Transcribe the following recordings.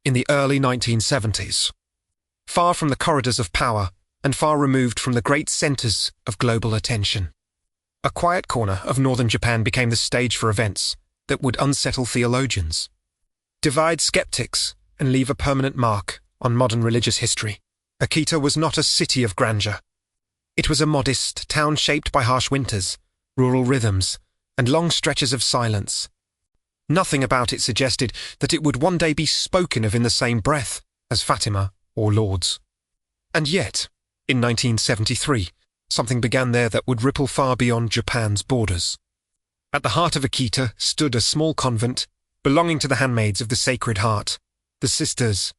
in the early 1970s. Far from the corridors of power and far removed from the great centers of global attention. A quiet corner of northern Japan became the stage for events that would unsettle theologians, divide skeptics, and leave a permanent mark on modern religious history. Akita was not a city of grandeur. It was a modest town shaped by harsh winters, rural rhythms, and long stretches of silence. Nothing about it suggested that it would one day be spoken of in the same breath as Fatima or Lourdes. And yet, in 1973, something began there that would ripple far beyond Japan's borders. At the heart of Akita stood a small convent belonging to the handmaids of the Sacred Heart, the Sisters,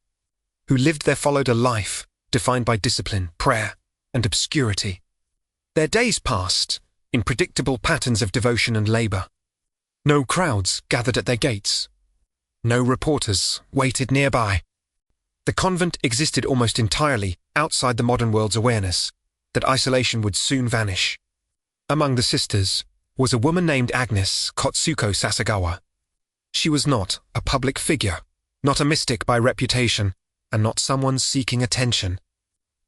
who followed a life defined by discipline, prayer, and obscurity. Their days passed in predictable patterns of devotion and labor. No crowds gathered at their gates. No reporters waited nearby. The convent existed almost entirely outside the modern world's awareness that isolation would soon vanish. Among the sisters was a woman named Agnes Katsuko Sasagawa. She was not a public figure, not a mystic by reputation, and not someone seeking attention.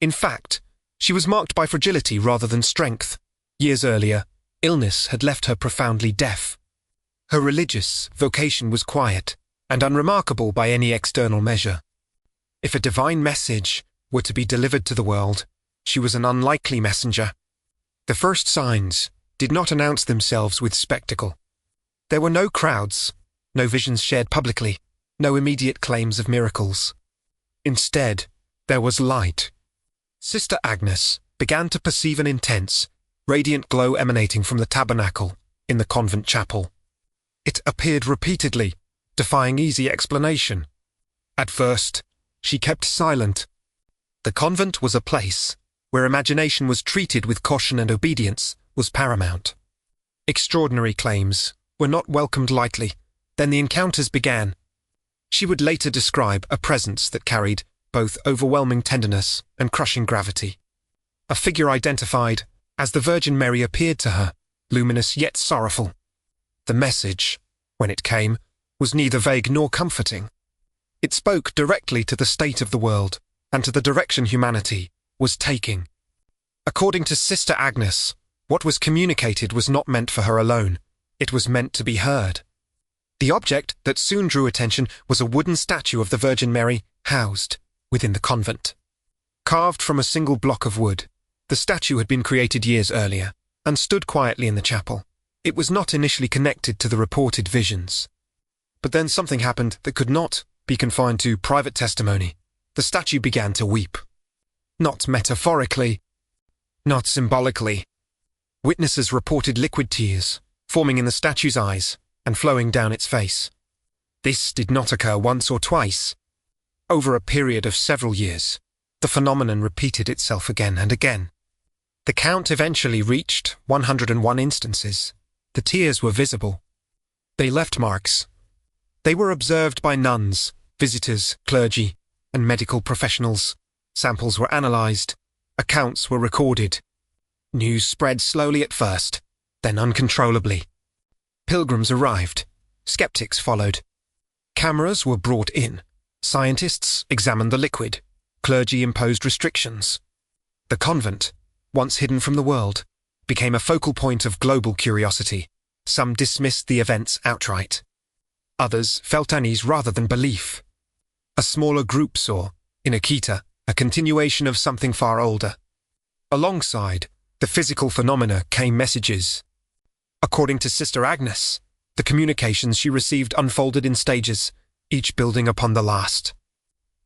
In fact, she was marked by fragility rather than strength. Years earlier, illness had left her profoundly deaf. Her religious vocation was quiet and unremarkable by any external measure. If a divine message were to be delivered to the world, she was an unlikely messenger. The first signs did not announce themselves with spectacle. There were no crowds, no visions shared publicly, no immediate claims of miracles. Instead, there was light. Sister Agnes began to perceive an intense, radiant glow emanating from the tabernacle in the convent chapel. It appeared repeatedly, defying easy explanation. At first, she kept silent. The convent was a place where imagination was treated with caution and obedience was paramount. Extraordinary claims were not welcomed lightly. Then the encounters began. She would later describe a presence that carried both overwhelming tenderness and crushing gravity. A figure identified as the Virgin Mary appeared to her, luminous yet sorrowful. The message, when it came, was neither vague nor comforting. It spoke directly to the state of the world and to the direction humanity was taking. According to Sister Agnes, what was communicated was not meant for her alone. It was meant to be heard. The object that soon drew attention was a wooden statue of the Virgin Mary housed within the convent. Carved from a single block of wood, the statue had been created years earlier and stood quietly in the chapel. It was not initially connected to the reported visions. But then something happened that could not be confined to private testimony. The statue began to weep. Not metaphorically, not symbolically. Witnesses reported liquid tears forming in the statue's eyes and flowing down its face. This did not occur once or twice. Over a period of several years, the phenomenon repeated itself again and again. The count eventually reached 101 instances. The tears were visible. They left marks. They were observed by nuns, visitors, clergy, and medical professionals. Samples were analyzed. Accounts were recorded. News spread slowly at first, then uncontrollably. Pilgrims arrived. Skeptics followed. Cameras were brought in. Scientists examined the liquid. Clergy imposed restrictions. The convent, once hidden from the world, became a focal point of global curiosity. Some dismissed the events outright. Others felt unease rather than belief. A smaller group saw, in Akita, a continuation of something far older. Alongside the physical phenomena came messages. According to Sister Agnes, the communications she received unfolded in stages, each building upon the last.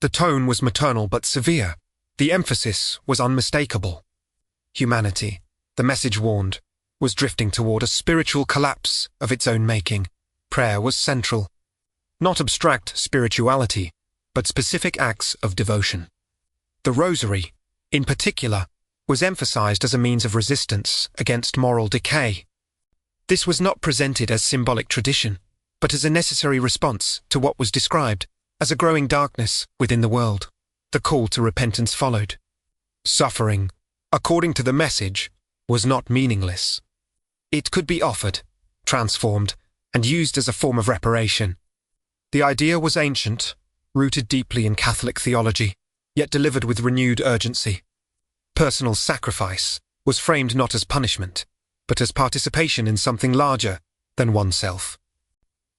The tone was maternal but severe. The emphasis was unmistakable. Humanity, the message warned, was drifting toward a spiritual collapse of its own making. Prayer was central. Not abstract spirituality, but specific acts of devotion. The rosary, in particular, was emphasized as a means of resistance against moral decay. This was not presented as symbolic tradition, but as a necessary response to what was described as a growing darkness within the world. The call to repentance followed. Suffering, according to the message, was not meaningless. It could be offered, transformed, and used as a form of reparation. The idea was ancient, rooted deeply in Catholic theology, yet delivered with renewed urgency. Personal sacrifice was framed not as punishment, but as participation in something larger than oneself.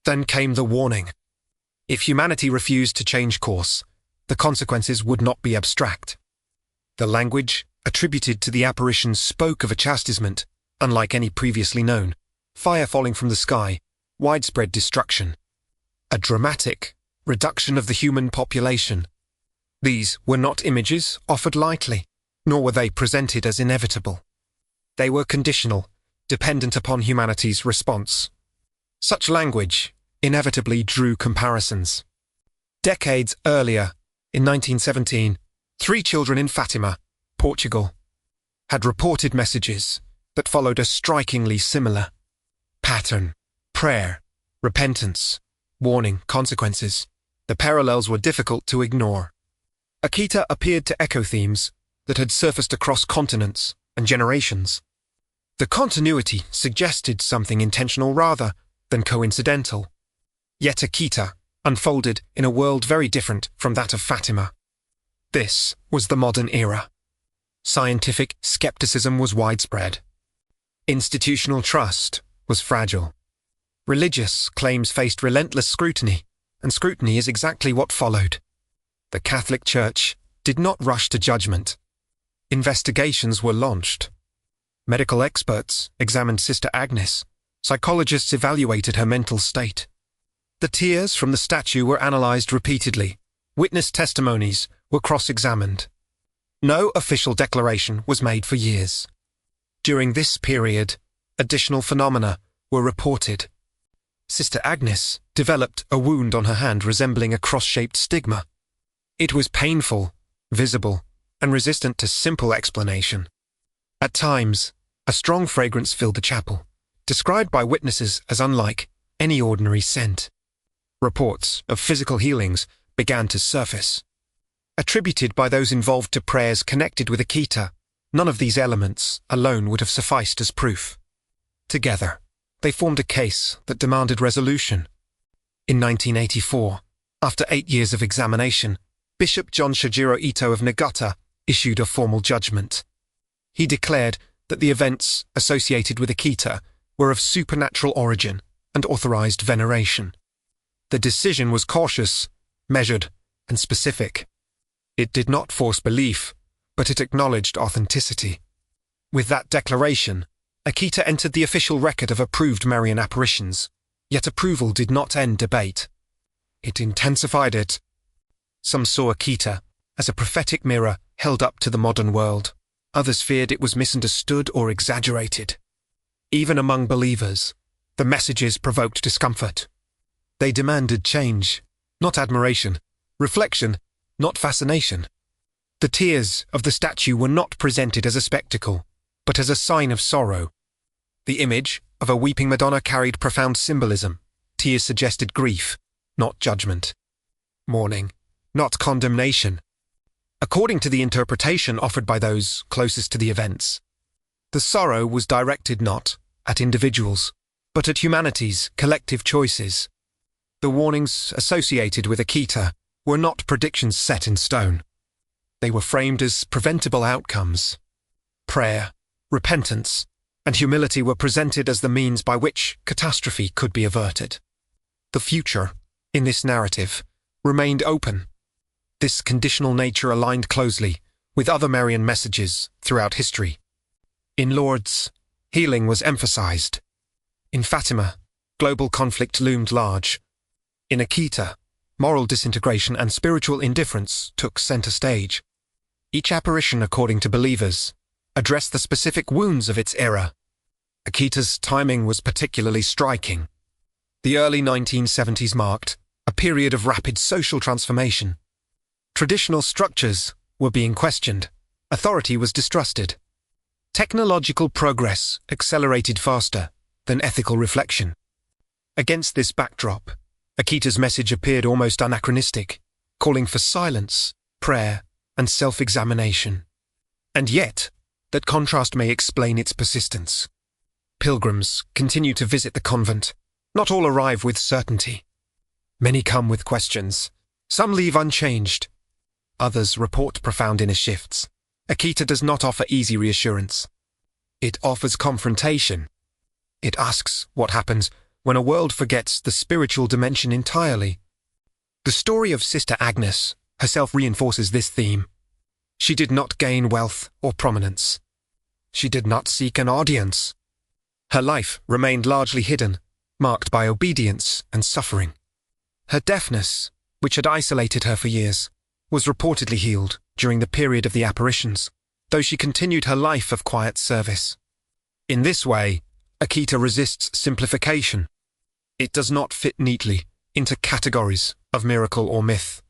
Then came the warning. If humanity refused to change course, the consequences would not be abstract. The language attributed to the apparitions spoke of a chastisement, unlike any previously known, fire falling from the sky, widespread destruction, a dramatic reduction of the human population. These were not images offered lightly, nor were they presented as inevitable. They were conditional, dependent upon humanity's response. Such language inevitably drew comparisons. Decades earlier, in 1917, 3 children in Fatima, Portugal, had reported messages that followed a strikingly similar pattern: prayer, repentance, warning, consequences. The parallels were difficult to ignore. Akita appeared to echo themes that had surfaced across continents and generations. The continuity suggested something intentional rather than coincidental. Yet Akita unfolded in a world very different from that of Fatima. This was the modern era. Scientific skepticism was widespread. Institutional trust was fragile. Religious claims faced relentless scrutiny, and scrutiny is exactly what followed. The Catholic Church did not rush to judgment. Investigations were launched. Medical experts examined Sister Agnes. Psychologists evaluated her mental state. The tears from the statue were analysed repeatedly. Witness testimonies were cross-examined. No official declaration was made for years. During this period, additional phenomena were reported. Sister Agnes developed a wound on her hand resembling a cross-shaped stigma. It was painful, visible, and resistant to simple explanation. At times, a strong fragrance filled the chapel, described by witnesses as unlike any ordinary scent. Reports of physical healings began to surface. Attributed by those involved to prayers connected with Akita, none of these elements alone would have sufficed as proof. Together, they formed a case that demanded resolution. In 1984, after 8 years of examination, Bishop John Shijiro Ito of Niigata issued a formal judgment. He declared that the events associated with Akita were of supernatural origin and authorized veneration. The decision was cautious, measured, and specific. It did not force belief, but it acknowledged authenticity. With that declaration, Akita entered the official record of approved Marian apparitions, yet approval did not end debate. It intensified it. Some saw Akita as a prophetic mirror held up to the modern world. Others feared it was misunderstood or exaggerated. Even among believers, the messages provoked discomfort. They demanded change, not admiration, reflection, not fascination. The tears of the statue were not presented as a spectacle, but as a sign of sorrow. The image of a weeping Madonna carried profound symbolism. Tears suggested grief, not judgment. Mourning, not condemnation. According to the interpretation offered by those closest to the events, the sorrow was directed not at individuals, but at humanity's collective choices. The warnings associated with Akita were not predictions set in stone. They were framed as preventable outcomes. Prayer, repentance, and humility were presented as the means by which catastrophe could be averted. The future, in this narrative, remained open. This conditional nature aligned closely with other Marian messages throughout history. In Lourdes, healing was emphasized. In Fatima, global conflict loomed large. In Akita, moral disintegration and spiritual indifference took center stage. Each apparition, according to believers, addressed the specific wounds of its era. Akita's timing was particularly striking. The early 1970s marked a period of rapid social transformation. Traditional structures were being questioned. Authority was distrusted. Technological progress accelerated faster than ethical reflection. Against this backdrop, Akita's message appeared almost anachronistic, calling for silence, prayer, and self-examination. And yet, that contrast may explain its persistence. Pilgrims continue to visit the convent. Not all arrive with certainty. Many come with questions. Some leave unchanged. Others report profound inner shifts. Akita does not offer easy reassurance. It offers confrontation. It asks what happens when a world forgets the spiritual dimension entirely. The story of Sister Agnes herself reinforces this theme. She did not gain wealth or prominence. She did not seek an audience. Her life remained largely hidden, marked by obedience and suffering. Her deafness, which had isolated her for years, was reportedly healed during the period of the apparitions, though she continued her life of quiet service. In this way, Akita resists simplification. It does not fit neatly into categories of miracle or myth.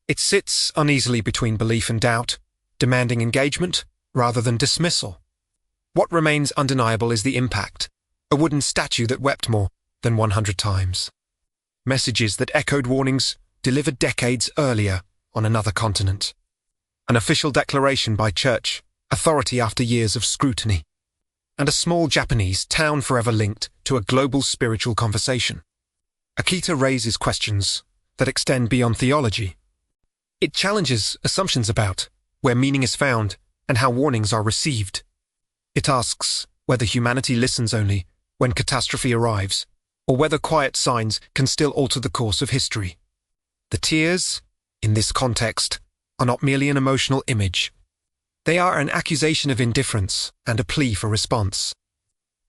It sits uneasily between belief and doubt, demanding engagement rather than dismissal. What remains undeniable is the impact, a wooden statue that wept more than 100 times. Messages that echoed warnings delivered decades earlier on another continent. An official declaration by church authority after years of scrutiny. And a small Japanese town forever linked to a global spiritual conversation. Akita raises questions that extend beyond theology. It challenges assumptions about where meaning is found and how warnings are received. It asks whether humanity listens only when catastrophe arrives, or whether quiet signs can still alter the course of history. The tears, in this context, are not merely an emotional image. They are an accusation of indifference and a plea for response.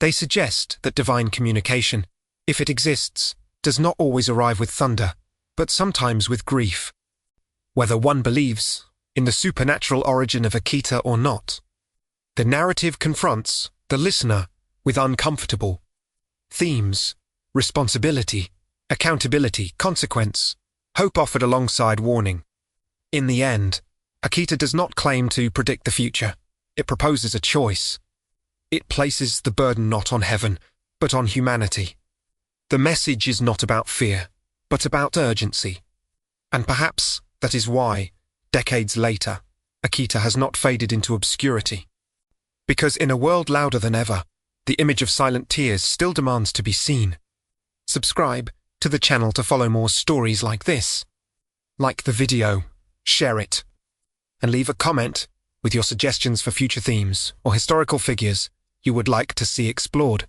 They suggest that divine communication, if it exists, does not always arrive with thunder, but sometimes with grief. Whether one believes in the supernatural origin of Akita or not, the narrative confronts the listener with uncomfortable themes: responsibility, accountability, consequence, hope offered alongside warning. In the end, Akita does not claim to predict the future. It proposes a choice. It places the burden not on heaven, but on humanity. The message is not about fear, but about urgency. And perhaps that is why, decades later, Akita has not faded into obscurity. Because in a world louder than ever, the image of silent tears still demands to be seen. Subscribe to the channel to follow more stories like this. Like the video, share it, and leave a comment with your suggestions for future themes or historical figures you would like to see explored.